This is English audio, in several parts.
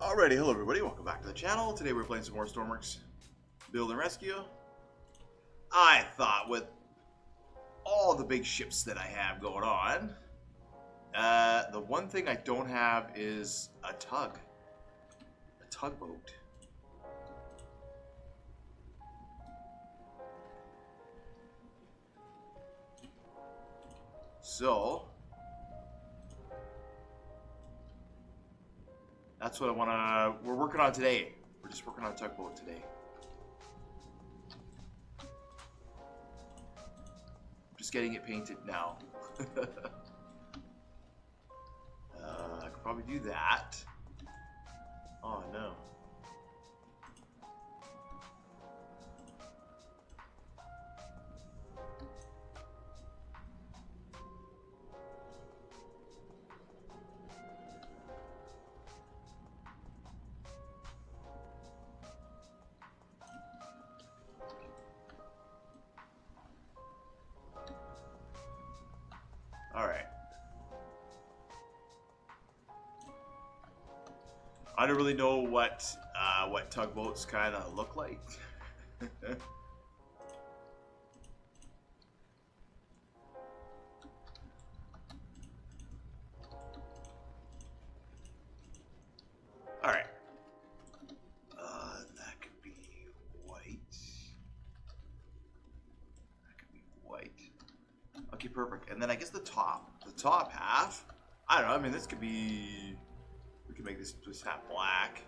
Alrighty, hello everybody, welcome back to the channel. Today we're playing some more Stormworks Build and Rescue. I thought with all the big ships that I have going on, the one thing I don't have is a tugboat. So, that's what we're working on today. We're just working on a tugboat today. Just getting it painted now. I could probably do that. Oh no. Alright. I don't really know what tugboats kind of look like. Alright. That could be white. That could be white. Okay, perfect. And then I guess the top half, I don't know, I mean this could be, we could make this half black.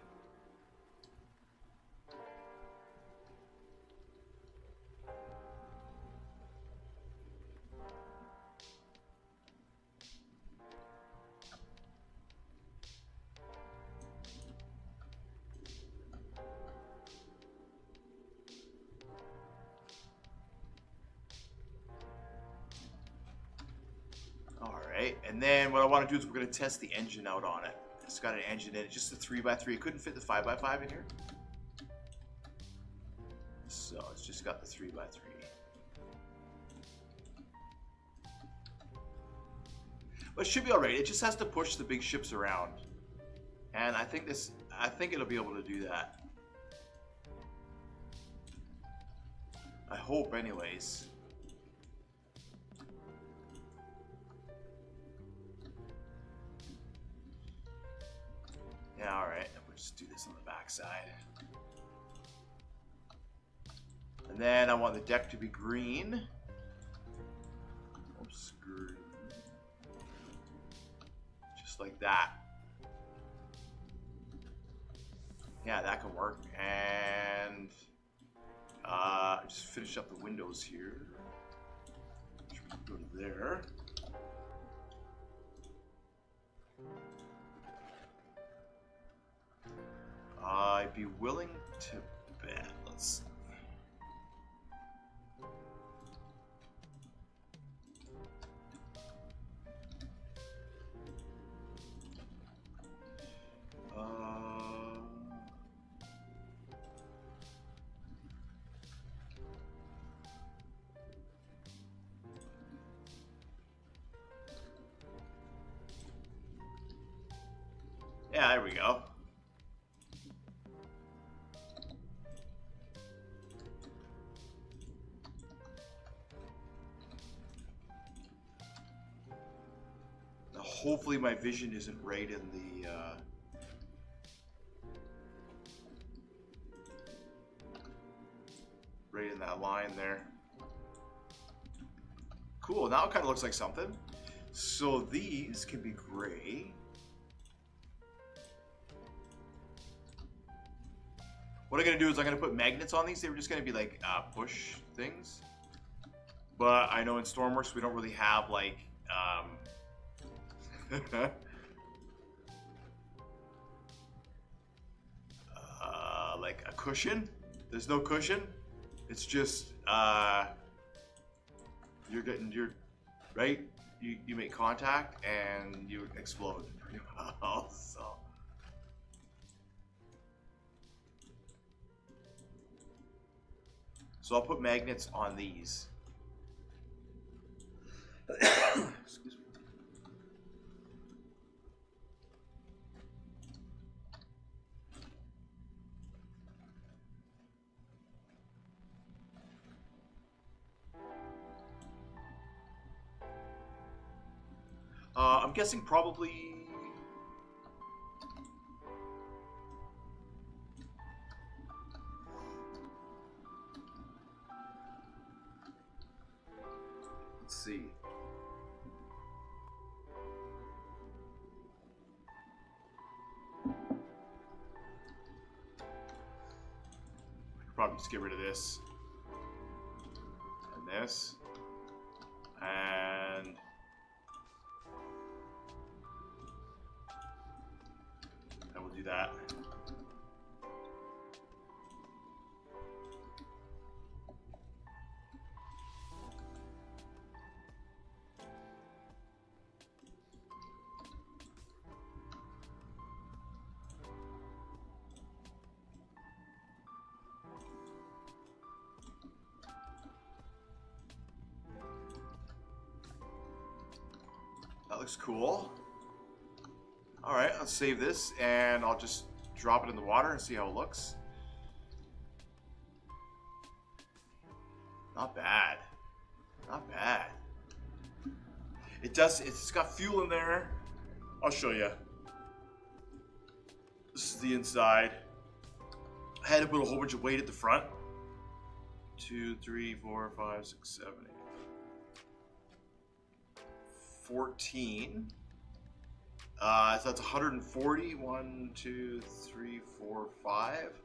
Alright, and then what I want to do is we're going to test the engine out on it. It's got an engine in it, just a 3x3. It couldn't fit the 5x5 in here. So it's just got the 3x3. But it should be alright. It just has to push the big ships around. And I think it'll be able to do that. I hope anyways. Yeah, alright. We'll just do this on the back side. And then I want the deck to be green. Oops, green. Just like that. Yeah, that can work. And just finish up the windows here. Go to there. I'd be willing to bet. Let's see. Yeah, there we go. Now, hopefully my vision isn't right in the right in that line there. Cool, now it kind of looks like something. So these can be gray. What I'm going to do is I'm going to put magnets on these. They were just going to be like push things. But I know in Stormworks we don't really have like like a cushion. There's no cushion. It's just you're getting your right. You make contact and you explode pretty well. So I'll put magnets on these. Excuse me. I'm guessing probably... Let's see. I could probably just get rid of this. And this. And... I will do that. That looks cool. Alright, let's save this and I'll just drop it in the water and see how it looks. Not bad. Not bad. It's got fuel in there. I'll show you. This is the inside. I had to put a whole bunch of weight at the front. 2, 3, 4, 5, 6, 7, 8. 14. So that's 140. 1, 2, 3, 4, 5.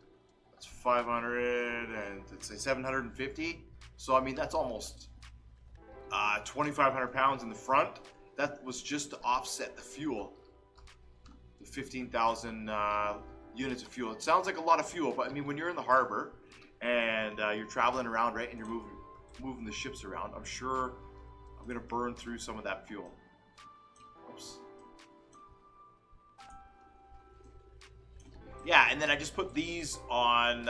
That's 500 and let's say 750. So I mean that's almost 2,500 pounds in the front. That was just to offset the fuel. The 15,000 units of fuel. It sounds like a lot of fuel, but I mean when you're in the harbor and you're traveling around, right, and you're moving the ships around, I'm sure I'm gonna burn through some of that fuel. Oops. Yeah, and then I just put these on,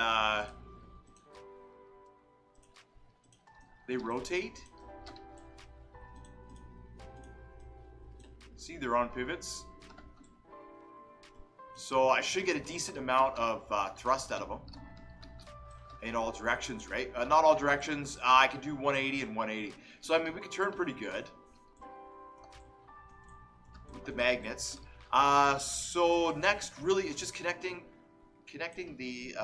they rotate. See, they're on pivots. So I should get a decent amount of thrust out of them. In all directions, right? Not all directions. I can do 180 and 180. So, I mean, we can turn pretty good with the magnets. So next, really, it's just connecting the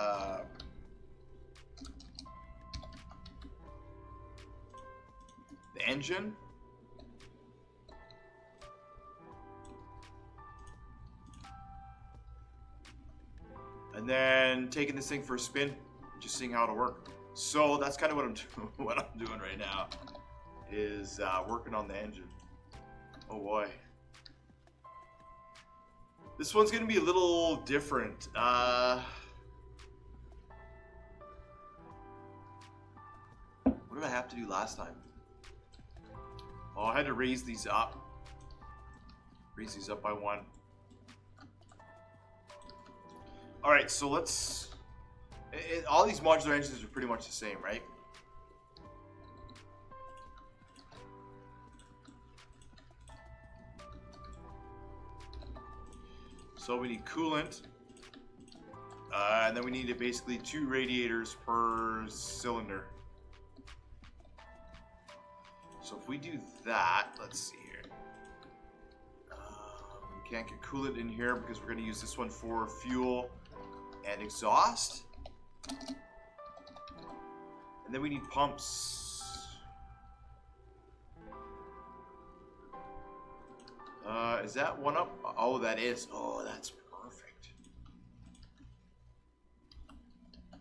engine. And then taking this thing for a spin, just seeing how it'll work. So that's kind of what I'm doing. What I'm doing right now is working on the engine. Oh boy. This one's going to be a little different. What did I have to do last time? Oh, I had to raise these up. Raise these up by 1. Alright, so let's... all these modular engines are pretty much the same, right? So we need coolant, and then we need basically 2 radiators per cylinder. So if we do that, let's see here. We can't get coolant in here because we're going to use this one for fuel and exhaust. And then we need pumps. Is that one up? Oh, that is. Oh, that's perfect. I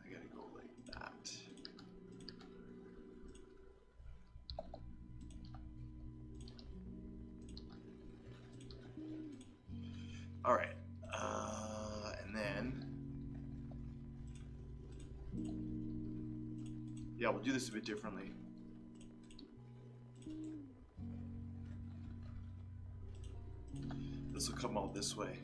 gotta go like that. All right. And then, yeah, we'll do this a bit differently. This will come out this way.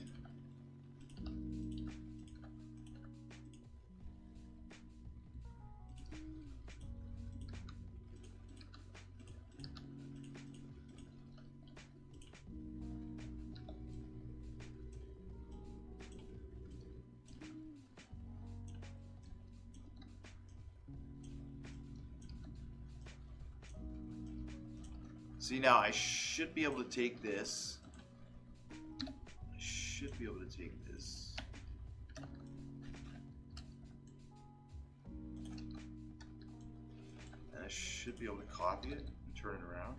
See, now I should be able to take this. I should be able to take this. And I should be able to copy it and turn it around.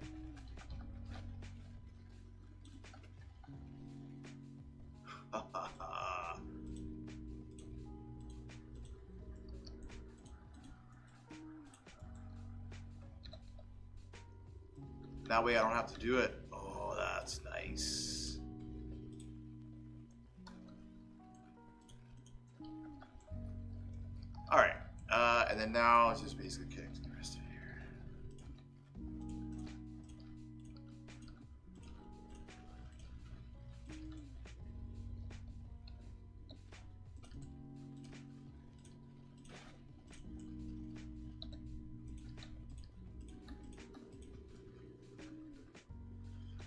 That way I don't have to do it. Oh, that's nice. All right, and then now it's just basically connecting the rest of it here.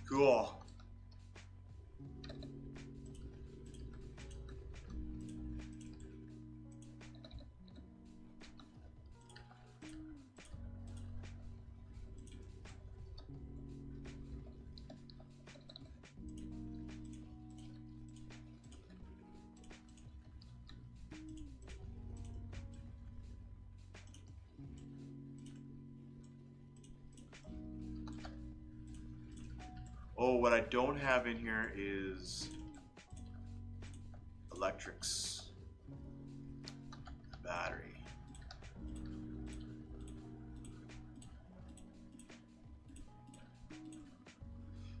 Cool. Oh, what I don't have in here is electrics. Battery.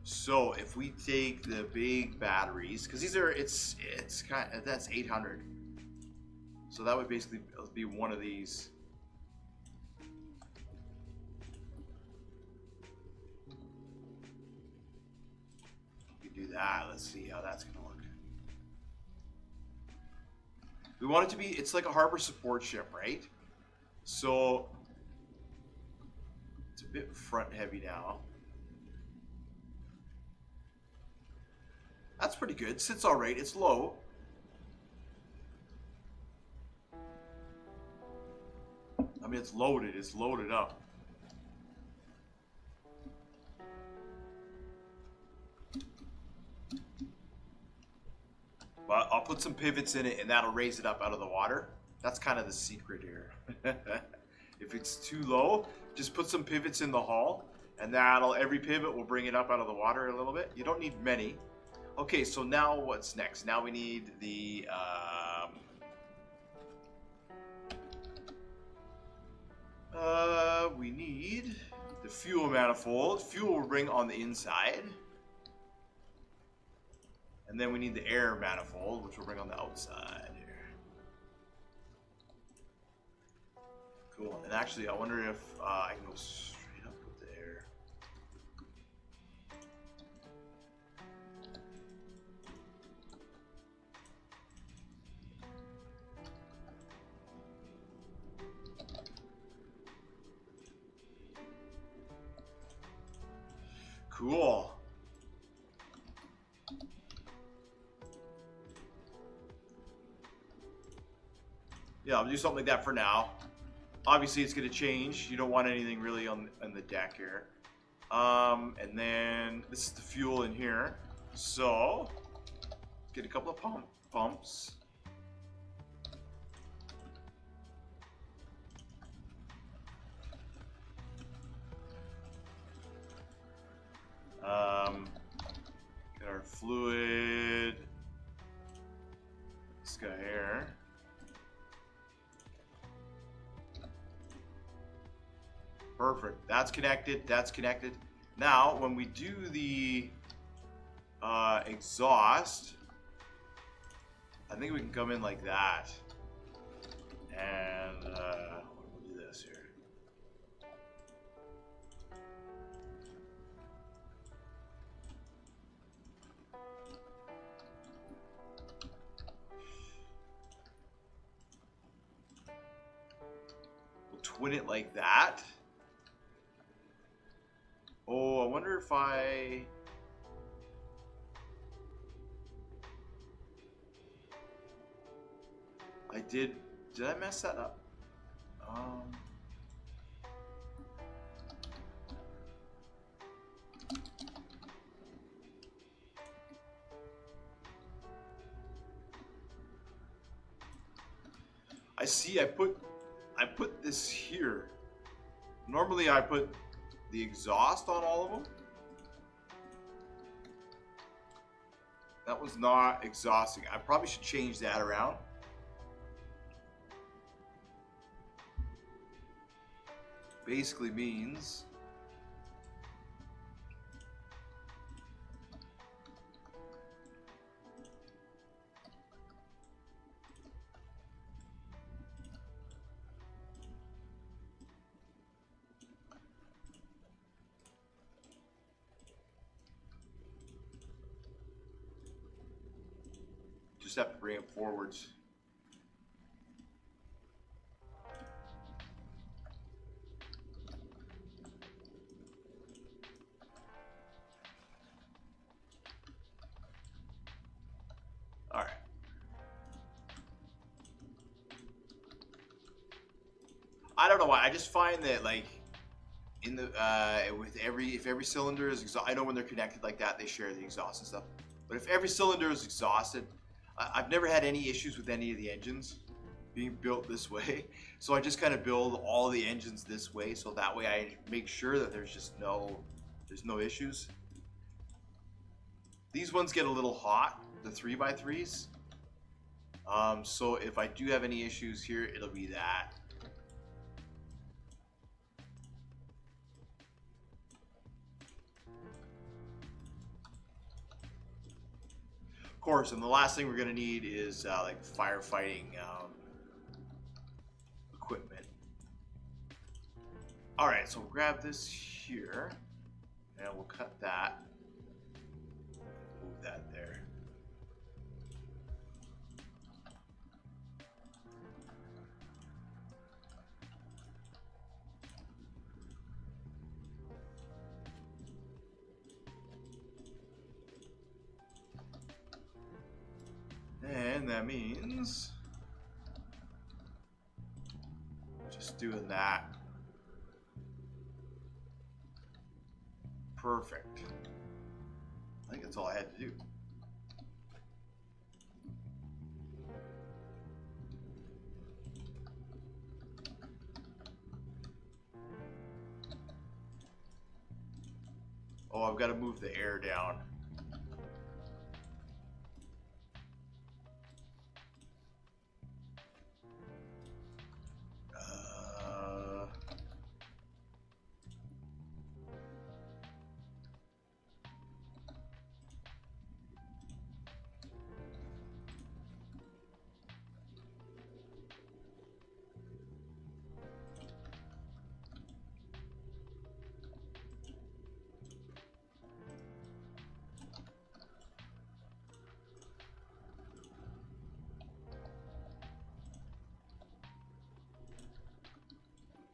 So if we take the big batteries, because these are, it's kind of, that's 800. So that would basically be one of these. Do that. Let's see how that's gonna look. We want it to be, it's like a harbor support ship, right? So it's a bit front heavy now. That's pretty good. Sits all right. It's low. I mean, it's loaded. It's loaded up. But I'll put some pivots in it and that'll raise it up out of the water. That's kind of the secret here. If it's too low, just put some pivots in the hull and every pivot will bring it up out of the water a little bit. You don't need many. Okay, so now what's next? Now we need the we need the fuel manifold. Fuel will bring on the inside. And then we need the air manifold, which will bring on the outside here. Cool. And actually, I wonder if I can go straight up with the air. Cool. Yeah, I'll do something like that for now. Obviously, it's going to change. You don't want anything really on the deck here. And then this is the fuel in here. So, get a couple of pumps. Get our fluid. This guy here. Perfect. That's connected. That's connected. Now, when we do the exhaust, I think we can come in like that. And we'll do this here. We'll twin it like that. Oh, I wonder if I did I mess that up? see. I put this here. Normally, I put the exhaust on all of them. That was not exhausting. I probably should change that around. Basically means just have to bring it forwards. All right. I don't know why. I just find that like in the with if every cylinder is exhausted, I know when they're connected like that, they share the exhaust and stuff. But if every cylinder is exhausted, I've never had any issues with any of the engines being built this way. So I just kind of build all the engines this way, so that way I make sure that there's no issues. These ones get a little hot, the 3x3s. So if I do have any issues here, it'll be that. Of course, and the last thing we're gonna need is like firefighting equipment. All right, so we'll grab this here, and we'll cut that. Move that there. And that means just doing that. Perfect. I think that's all I had to do. Oh, I've got to move the air down.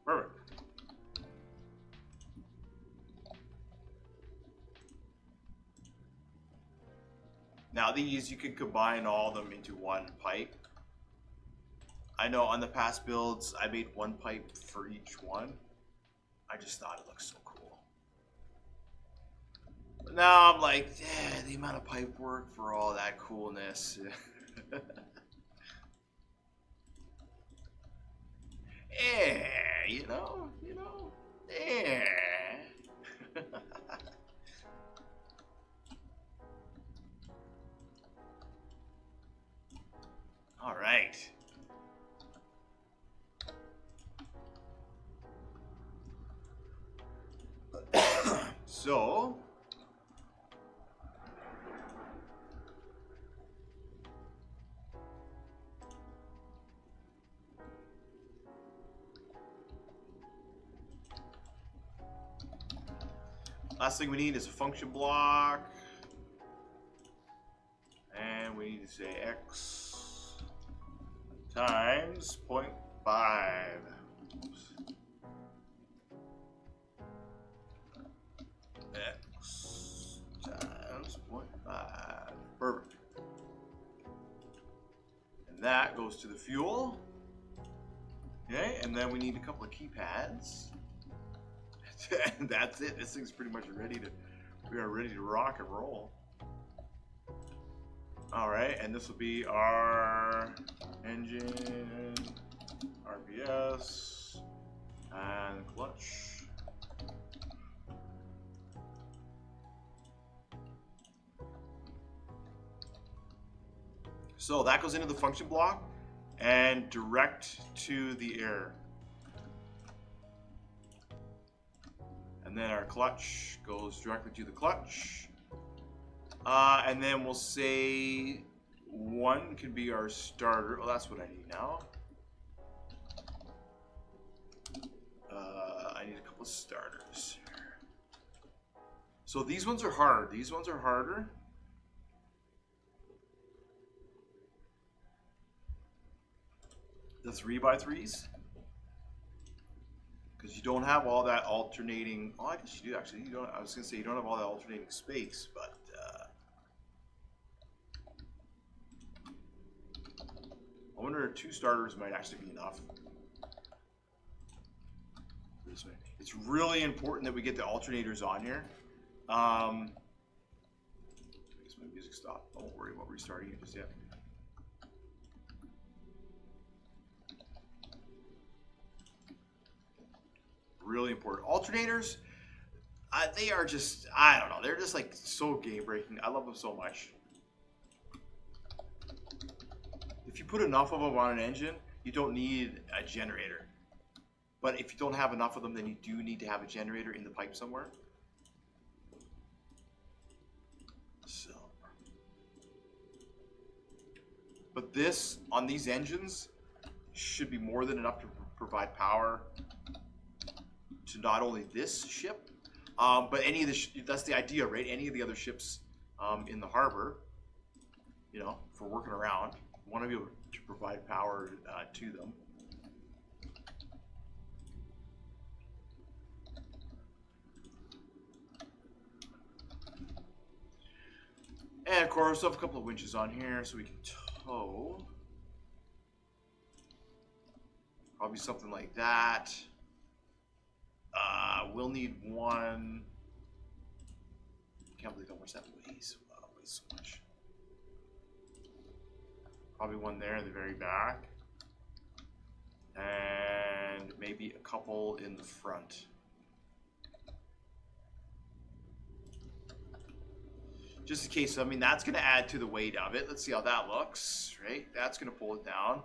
Perfect. Now these, you can combine all of them into one pipe. I know on the past builds, I made one pipe for each one. I just thought it looked so cool. But now I'm like, yeah, the amount of pipe work for all that coolness. Yeah, you know, yeah. All right. So, last thing we need is a function block. And we need to say x times 0.5. X times 0.5. Perfect. And that goes to the fuel. Okay, and then we need a couple of keypads. And that's it. This thing's pretty much ready to, we are ready to rock and roll. All right, and this will be our engine RBS and clutch. So that goes into the function block and direct to the air. And then our clutch goes directly to the clutch. And then we'll say one can be our starter. Oh, that's what I need now. I need a couple of starters. So these ones are hard. These ones are harder. The 3x3s. Because you don't have all that alternating. Oh, I guess you do actually. You don't. I was gonna say you don't have all that alternating space, but I wonder if 2 starters might actually be enough. This way. It's really important that we get the alternators on here. I guess my music stopped. Don't worry about restarting it just yet. Really important. Alternators, they are just, I don't know, they're just like so game breaking. I love them so much. If you put enough of them on an engine, you don't need a generator. But if you don't have enough of them, then you do need to have a generator in the pipe somewhere. So, but this, on these engines, should be more than enough to provide power to not only this ship, but any of the, that's the idea, right? Any of the other ships in the harbor, you know, for working around, want to be able to provide power to them. And of course, I have a couple of winches on here so we can tow. Probably something like that. We'll need one. Can't believe how much that weighs. Wow, it weighs so much. Probably one there in the very back. And maybe a couple in the front. Just in case, I mean, that's going to add to the weight of it. Let's see how that looks, right? That's going to pull it down.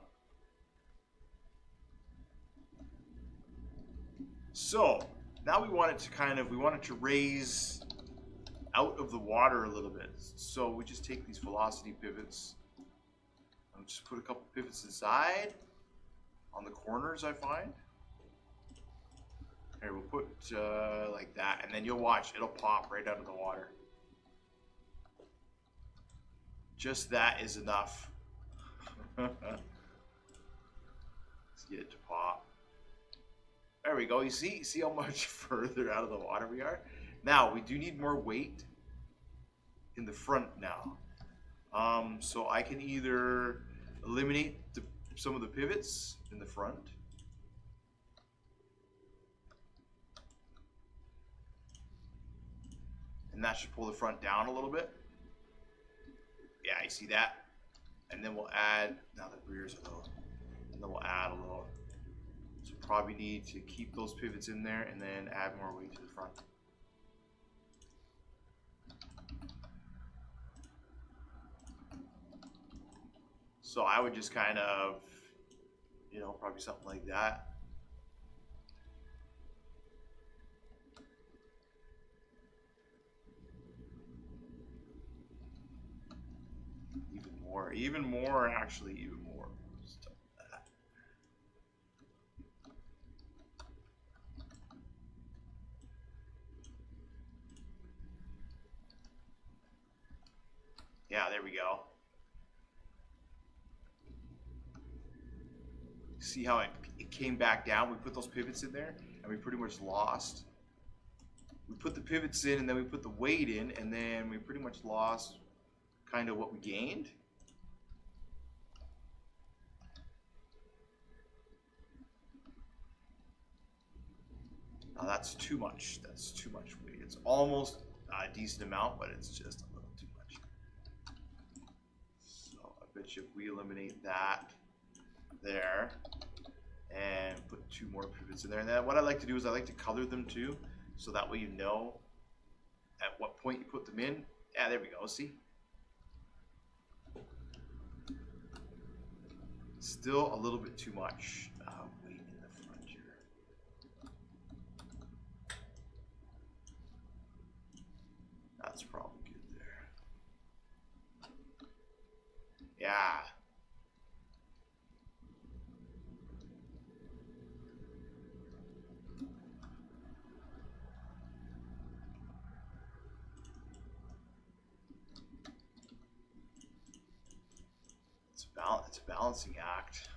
So, now we want it to kind of, we want it to raise out of the water a little bit. So we just take these velocity pivots and just put a couple pivots inside on the corners, I find. Here, we'll put like that, and then you'll watch, it'll pop right out of the water. Just that is enough. Let's get it to pop. There we go. You see how much further out of the water we are? Now, we do need more weight in the front now. So I can either eliminate some of the pivots in the front. And that should pull the front down a little bit. Yeah, you see that? And then we'll add, now the rear's a little, and then we'll add a little. So probably need to keep those pivots in there and then add more weight to the front. So I would just kind of, you know, probably something like that. Even more, actually, even more. Stuff like that. Yeah, there we go. See how it came back down? We put those pivots in there, and we pretty much lost. We put the pivots in, and then we put the weight in, and then we pretty much lost kind of what we gained. Now that's too much. That's too much weight. It's almost a decent amount, but it's just a little too much. So I bet you if we eliminate that there, and put 2 more pivots in there. And then what I like to do is I like to color them too, so that way you know at what point you put them in. Yeah, there we go. See? Still a little bit too much weight in the front here. That's probably good there. Yeah. It's a balancing act.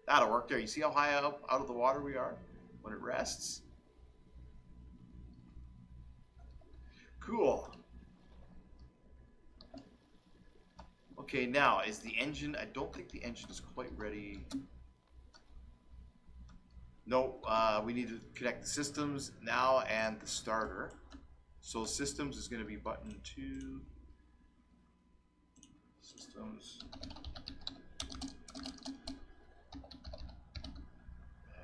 That'll work there. You see how high up out of the water we are when it rests? Cool. Okay, now is the engine. I don't think the engine is quite ready. No, we need to connect the systems now and the starter. So systems is going to be button 2. Systems.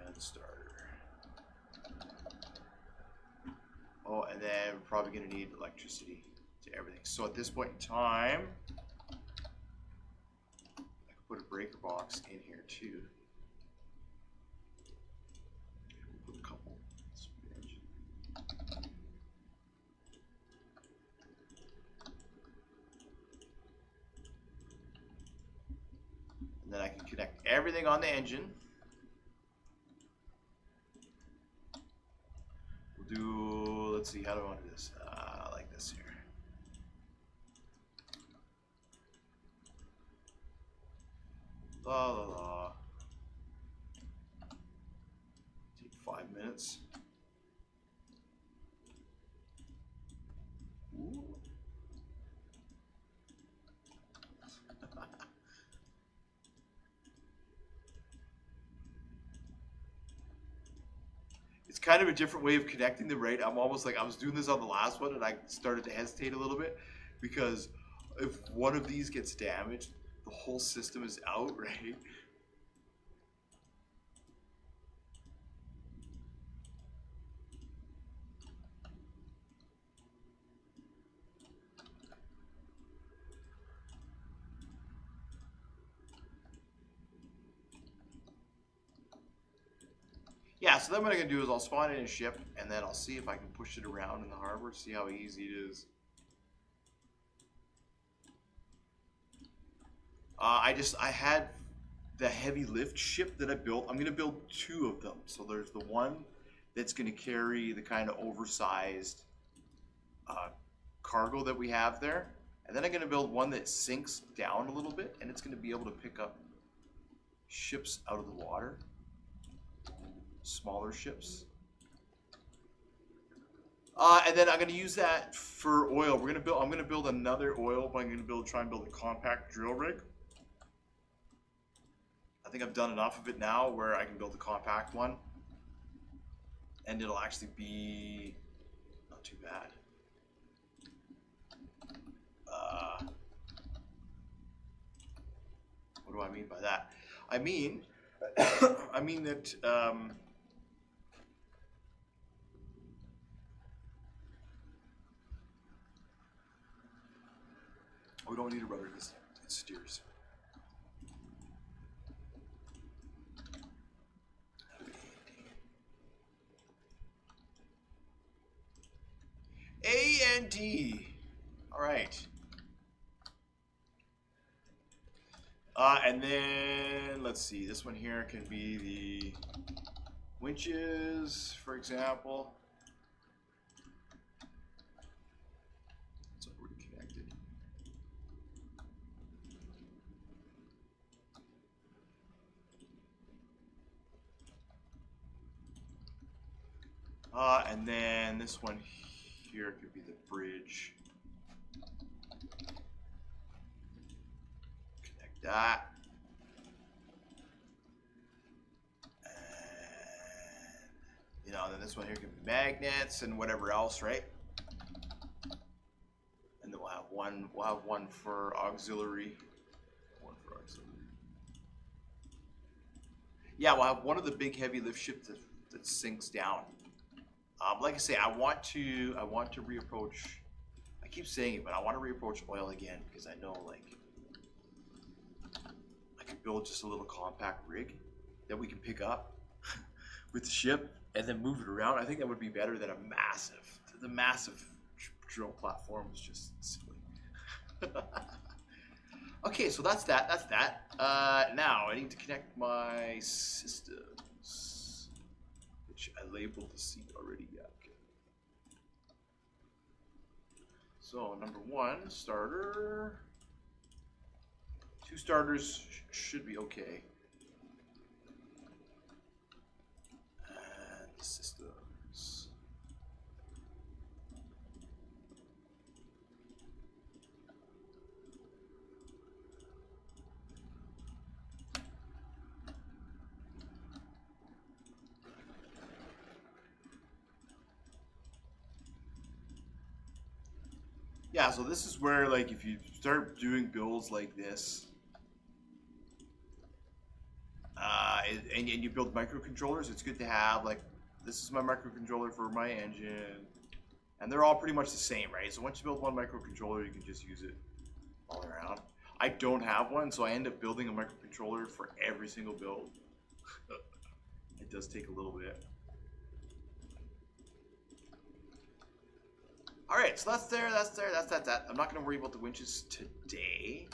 And starter. Oh, and then we're probably going to need electricity to everything. So at this point in time, I can put a breaker box in here too. We'll put a couple. And then I can connect everything on the engine. We'll do, let's see, how do I want to do this? Like this here. La la la. Take 5 minutes. Ooh. It's kind of a different way of connecting them, right? I'm almost like I was doing this on the last one and I started to hesitate a little bit because if one of these gets damaged, the whole system is out, right? Yeah, so then what I'm going to do is I'll spawn in a ship, and then I'll see if I can push it around in the harbor, see how easy it is. I had the heavy lift ship that I built. I'm going to build 2 of them. So there's the one that's going to carry the kind of oversized cargo that we have there. And then I'm going to build one that sinks down a little bit, and it's going to be able to pick up ships out of the water. Smaller ships. And then I'm going to use that for oil. I'm going to build another oil, but I'm going to try and build a compact drill rig. I think I've done enough of it now where I can build a compact one. And it'll actually be not too bad. What do I mean by that? I mean that we don't need a rudder because it steers. A and D. All right. And then let's see. This one here can be the winches, for example. It's already connected. And then this one here could be the bridge. Connect that. And, then this one here could be magnets and whatever else, right? And then we'll have one for auxiliary. One for auxiliary. Yeah, we'll have one of the big heavy lift ships that sinks down. Like I say, I want to reapproach. I keep saying it, but I want to reapproach oil again because I know like I could build just a little compact rig that we can pick up with the ship and then move it around. I think that would be better than the massive drill platform is just silly. Okay, so that's that. Now I need to connect my systems, which I labeled the seat already. Yeah. Okay. So number one, starter. 2 starters should be okay. And systems. Yeah, so this is where, like, if you start doing builds like this, and you build microcontrollers, it's good to have, like, this is my microcontroller for my engine, and they're all pretty much the same, right? So once you build one microcontroller, you can just use it all around. I don't have one, so I end up building a microcontroller for every single build. It does take a little bit. Alright, so that's that. I'm not going to worry about the winches today.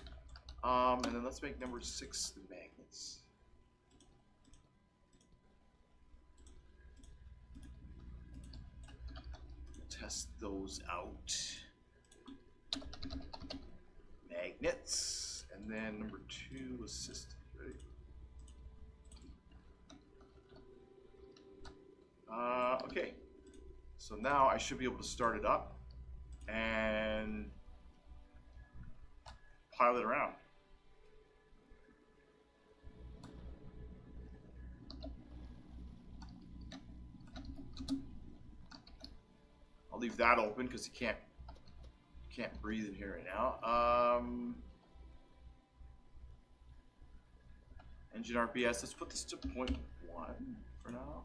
And then let's make number 6 the magnets. Test those out. Magnets. And then number 2 assistant, right? Okay. So now I should be able to start it up and pile it around. I'll leave that open because you can't breathe in here right now. Engine RPS. Let's put this to 0.1 for now.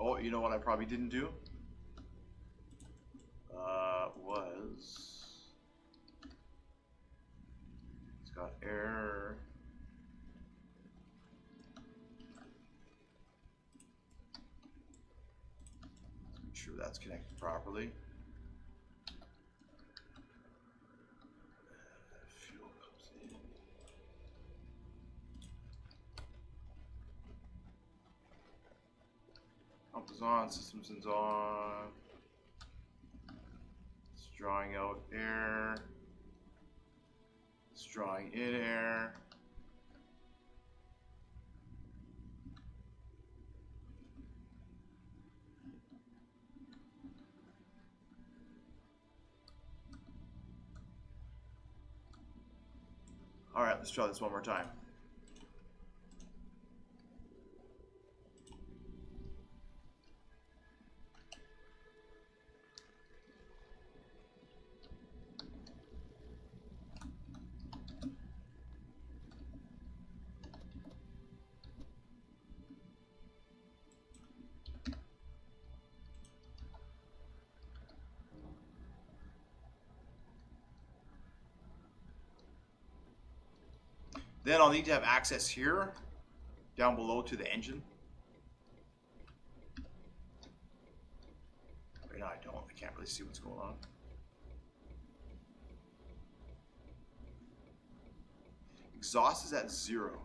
Oh, you know what I probably didn't do? It's got error. Let's make sure that's connected properly. Fuel comes in. Pump is on, systems is on. It's drawing out air. It's drawing in air. All right, let's try this one more time. Then I'll need to have access here, down below to the engine. Right now I don't. I can't really see what's going on. Exhaust is at 0.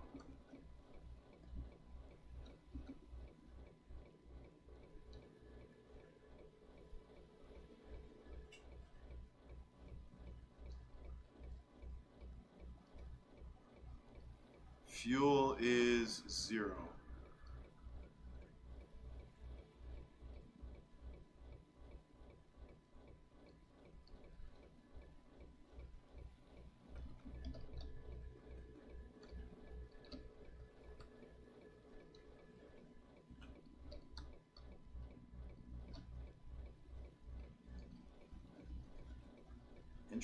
Fuel is 0.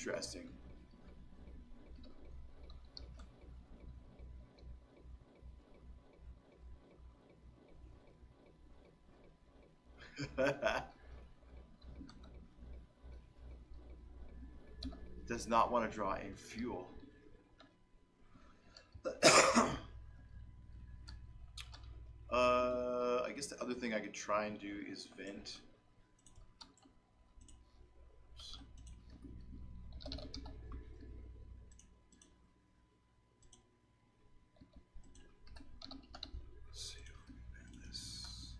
Interesting. Does not want to draw in fuel. I guess the other thing I could try and do is vent. Let's see if we vent this.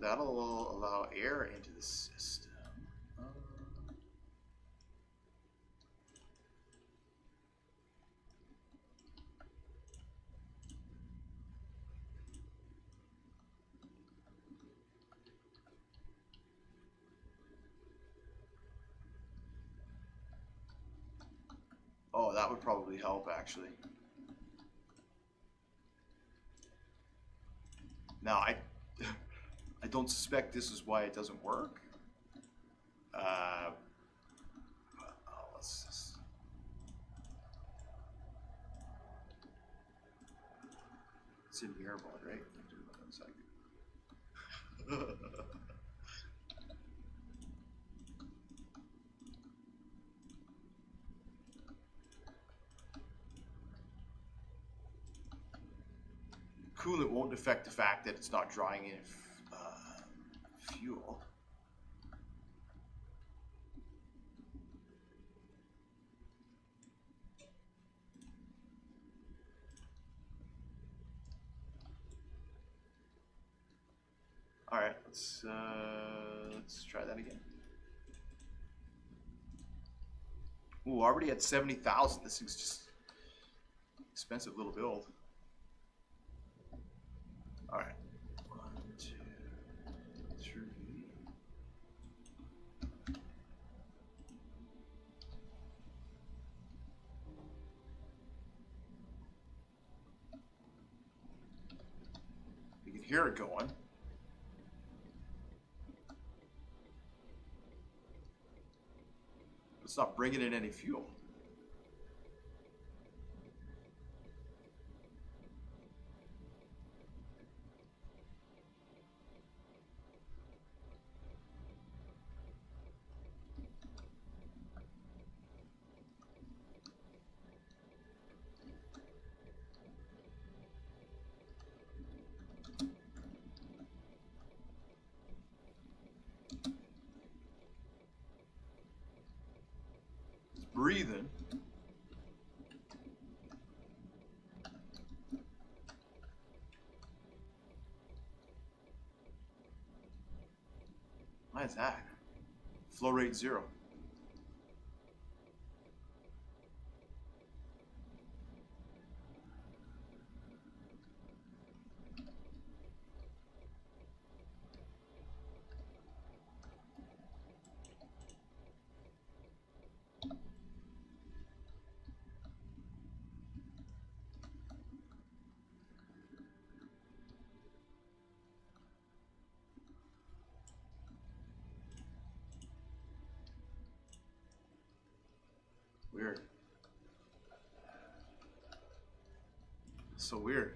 That'll allow air into the system. Oh, that would probably help, actually. Now, I don't suspect this is why it doesn't work. Let's just... It's in mirror mode, right? Do it in a second. Coolant won't affect the fact that it's not drawing in fuel. All right, let's try that again. Ooh, already at 70,000. This thing's just expensive little build. All right, 1, 2, 3. You can hear it going. It's not bringing in any fuel. It's breathing. Why is that? Flow rate 0. Weird. So weird.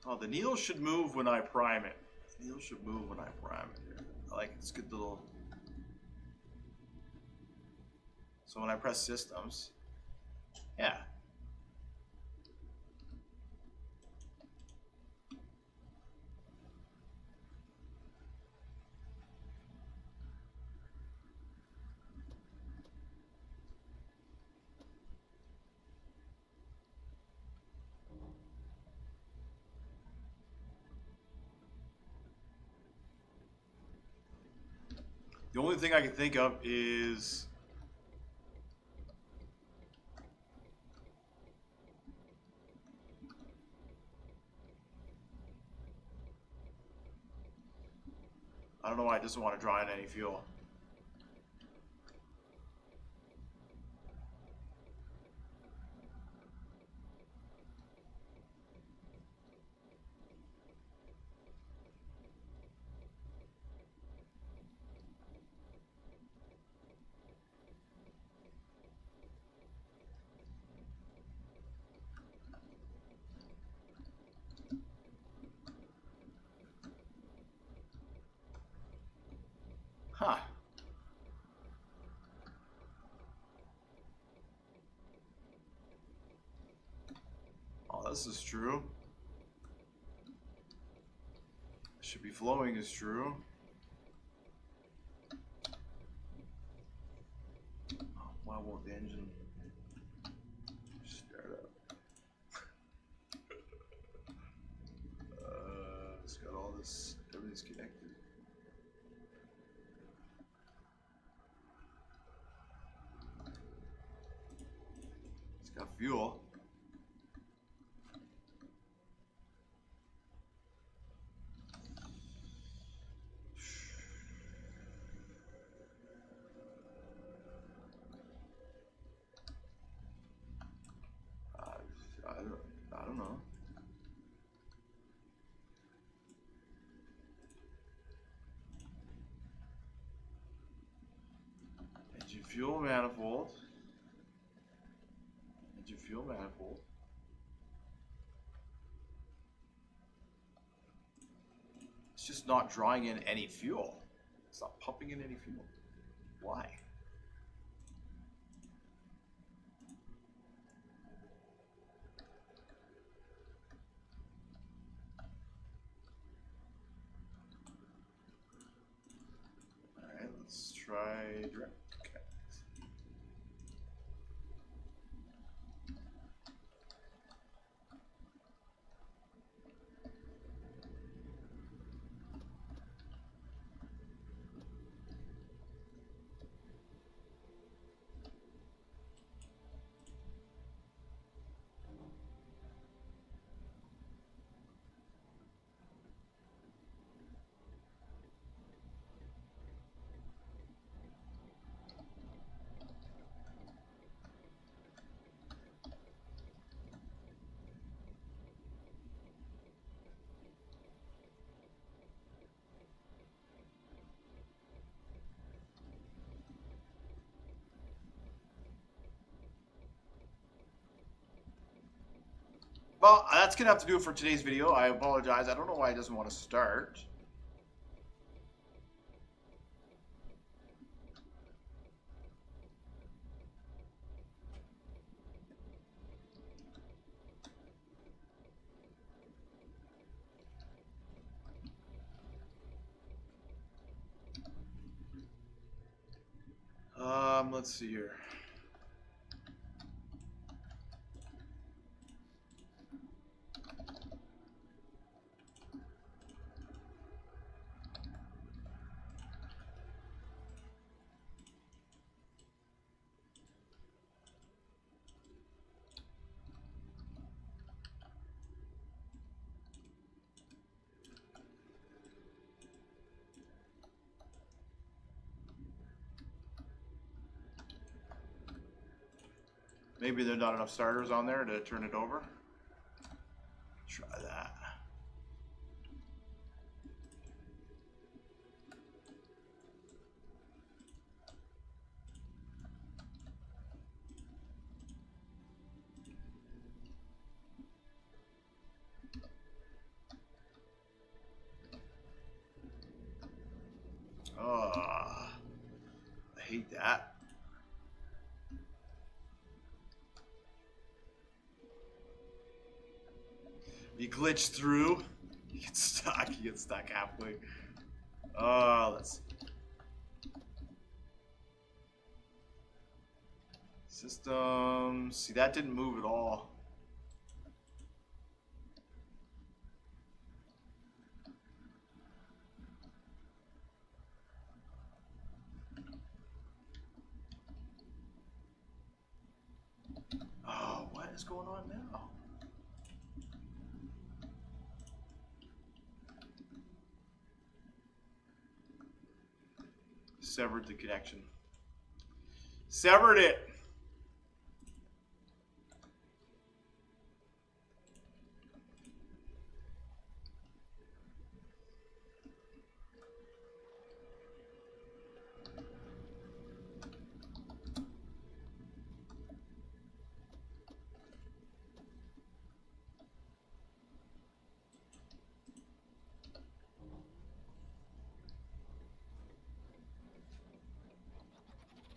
Oh, the needle should move when I prime it. The needle should move when I prime it. I like this good little... So when I press systems, yeah. The only thing I can think of is... I don't know why it doesn't want to draw in any fuel. Huh. Oh, this is true. Should be flowing is true. Oh, why won't the engine start up? It's got all this, everything's connected. It's got fuel. I don't know. Engine fuel manifold. Engine fuel manifold. It's just not drawing in any fuel. It's not pumping in any fuel. Why? Alright, let's try direct. Okay. Well, that's going to have to do it for today's video. I apologize. I don't know why it doesn't want to start. Let's see here. Maybe there's not enough starters on there to turn it over. Try that. Oh, I hate that. You glitch through, you get stuck halfway. Let's see. Systems, see that didn't move at all. is going on now? Severed the connection. Severed it.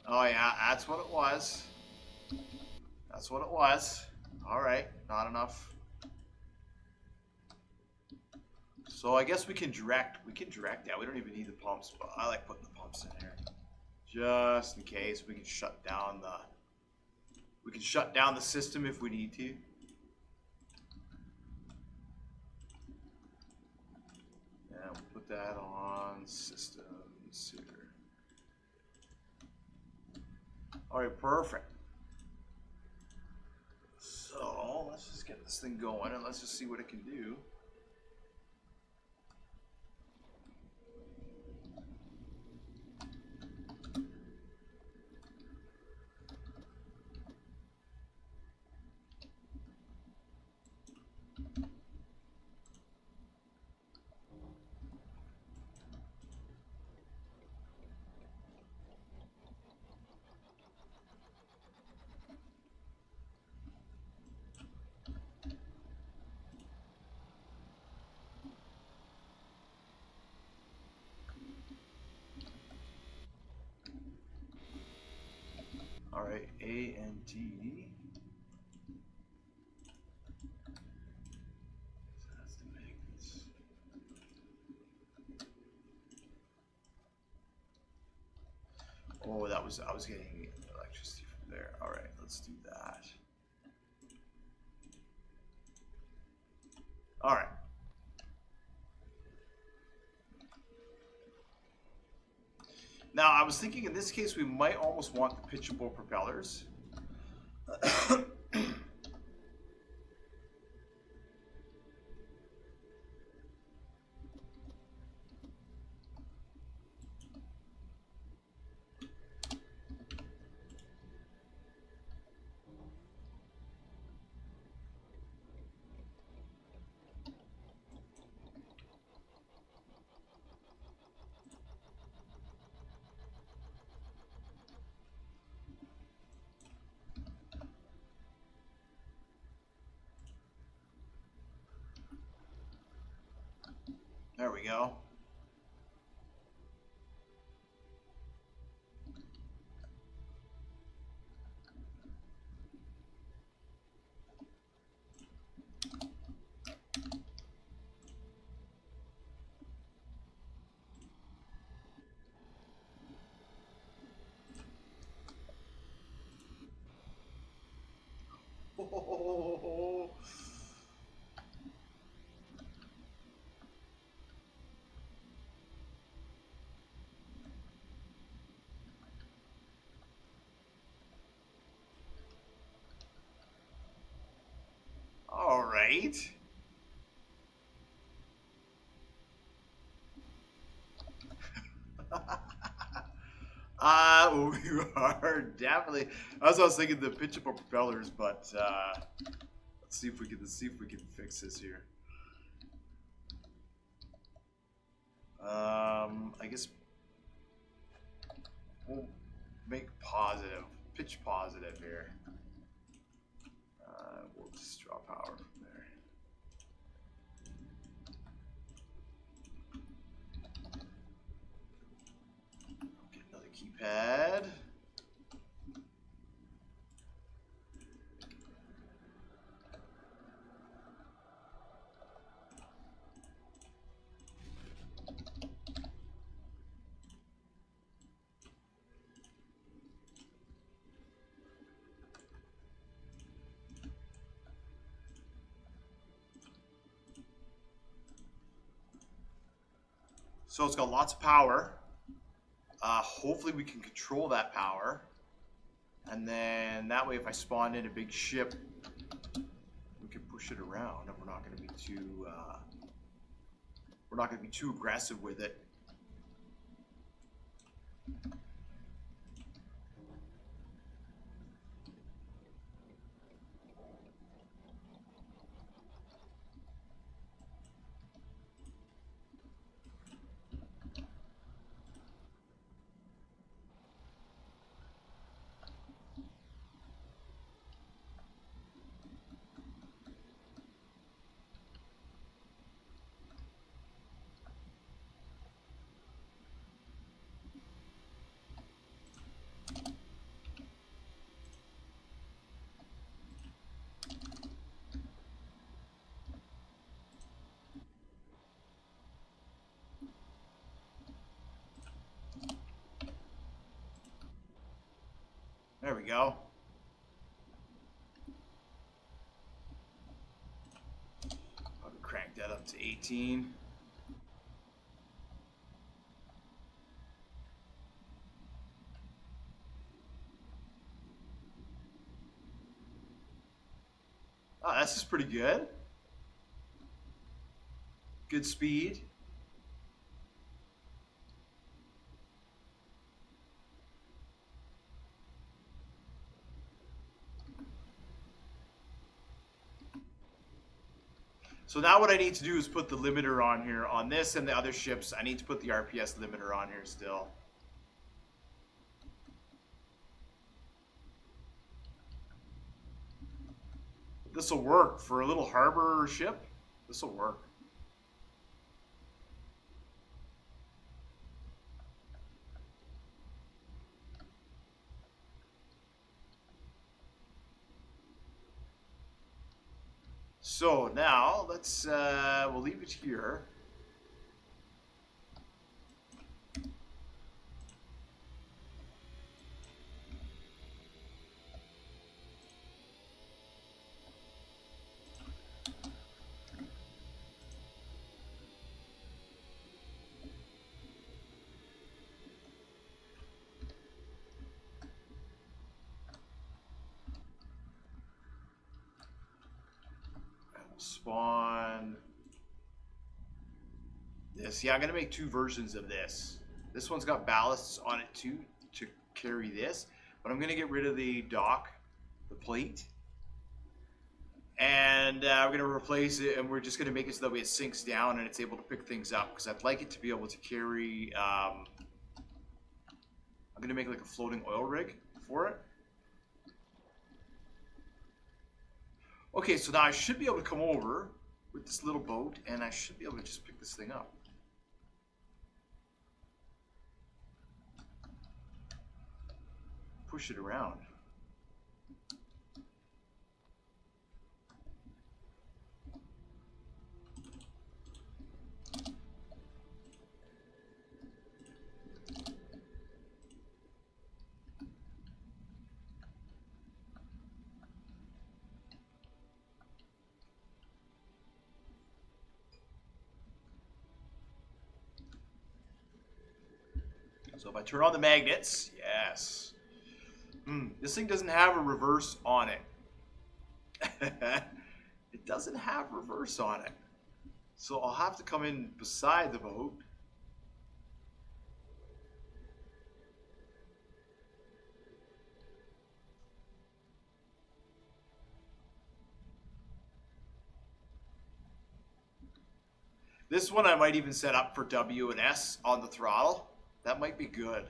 Oh yeah, that's what it was. That's what it was. All right, not enough. So I guess we can direct. We can direct that. We don't even need the pumps, but I like putting the pumps in here, just in case. We can shut down the. We can shut down the system if we need to. Yeah, we'll put that on systems here. All right, perfect. So let's just get this thing going and let's just see what it can do. All right, A and D. So that's the magnets. Oh, that was, I was getting electricity from there. All right, let's do that. All right. Now, I was thinking in this case, we might almost want the pitchable propellers. There we go. Oh. All right. We are definitely. That's what I was thinking, the pitchable propellers, but let's see if we can fix this here. I guess we'll make positive, pitch positive here. We'll just draw power from there. Get another keypad. So it's got lots of power. Hopefully we can control that power. And then that way if I spawn in a big ship, push it around, and we're not going to be too aggressive with it. There we go. I'll crank that up to 18. Oh, this is pretty good. Good speed. So now what I need to do is put the limiter on here. On this and the other ships, I need to put the RPS limiter on here still. This will work for a little harbor ship. This will work. So now let's we'll leave it here. Spawn this. Yeah, I'm gonna make two versions of this. This one's got ballasts on it too to carry this, but I'm gonna get rid of the dock, the plate, and we're gonna replace it, and we're just gonna make it so that way it sinks down and it's able to pick things up, because I'd like it to be able to carry I'm gonna make like a floating oil rig for it. Okay, so now I should be able to come over with this little boat, and I should be able to just pick this thing up. Push it around. So if I turn on the magnets, yes. This thing doesn't have a reverse on it. It doesn't have reverse on it. So I'll have to come in beside the boat. This one I might even set up for W and S on the throttle. That might be good.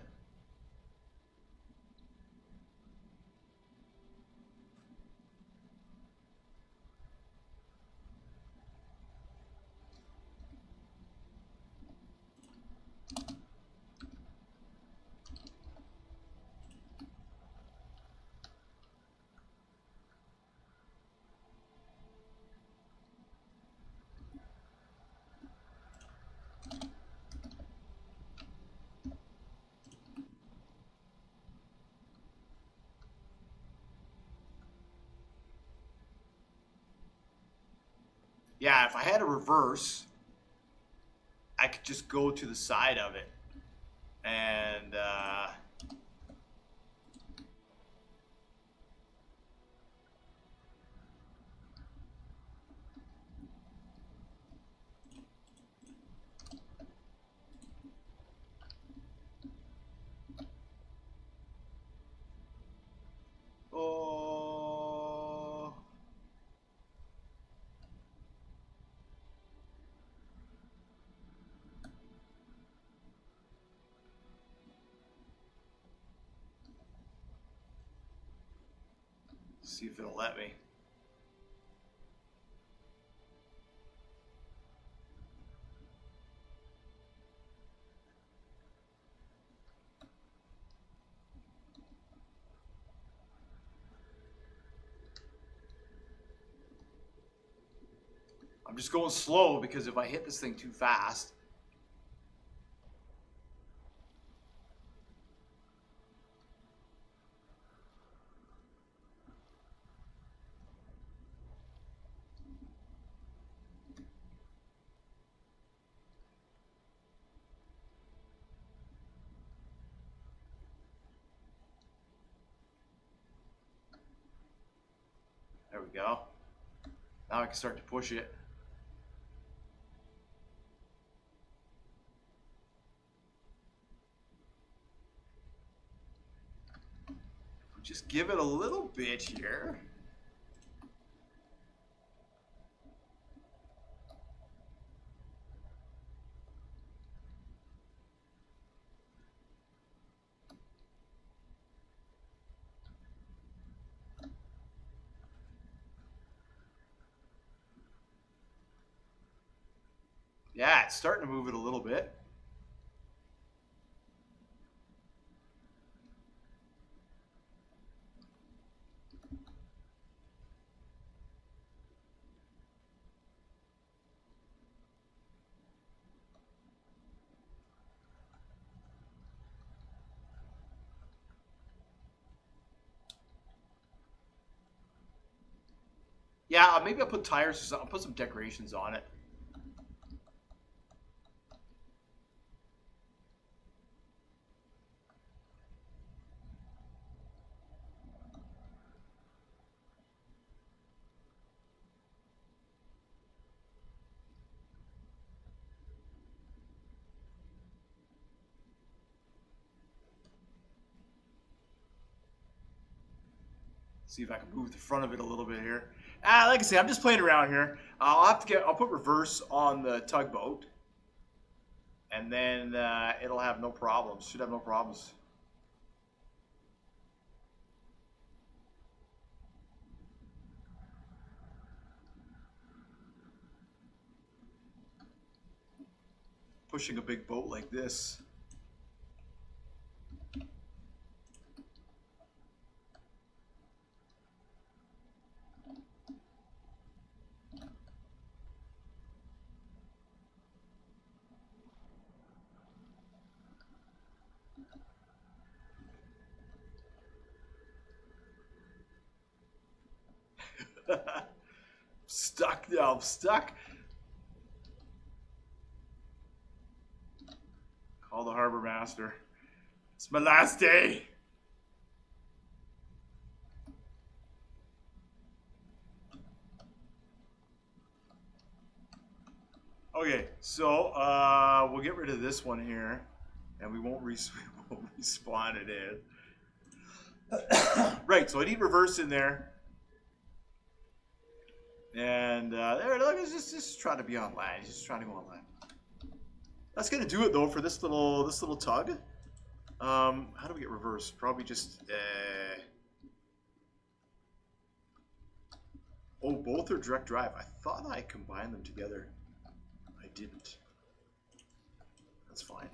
Yeah, if I had a reverse, I could just go to the side of it and See if it'll let me. I'm just going slow because if I hit this thing too fast. There we go. Now I can start to push it. Just give it a little bit here. Yeah, it's starting to move it a little bit. Yeah, maybe I'll put tires or something. I'll put some decorations on it. See if I can move the front of it a little bit here. Like I say, I'm just playing around here. I'll put reverse on the tugboat, and then it'll have no problems. Should have no problems. Pushing a big boat like this. Stuck now, I'm stuck. Call the harbor master. It's my last day. Okay, so we'll get rid of this one here, and we won't respawn it in. Right, so I need reverse in there. And there, look, it's just trying to be online. He's just trying to go online. That's gonna do it though for this little tug. How do we get reverse? Probably just. Oh, both are direct drive. I thought I combined them together. I didn't. That's fine.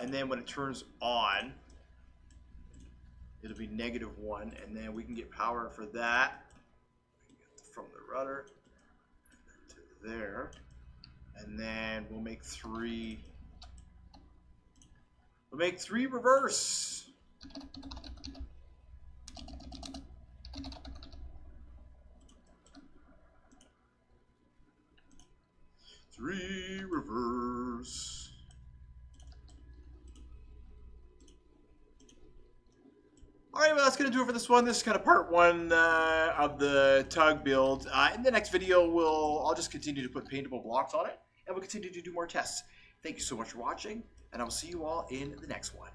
And then when it turns on, it'll be -1, and then we can get power for that. We can get from the rudder to there, and then we'll make 3. We'll make 3 reverse. Three reverse. Alright, well, that's going to do it for this one. This is kind of part 1 of the tug build. In the next video, I'll just continue to put paintable blocks on it, and we'll continue to do more tests. Thank you so much for watching, and I will see you all in the next one.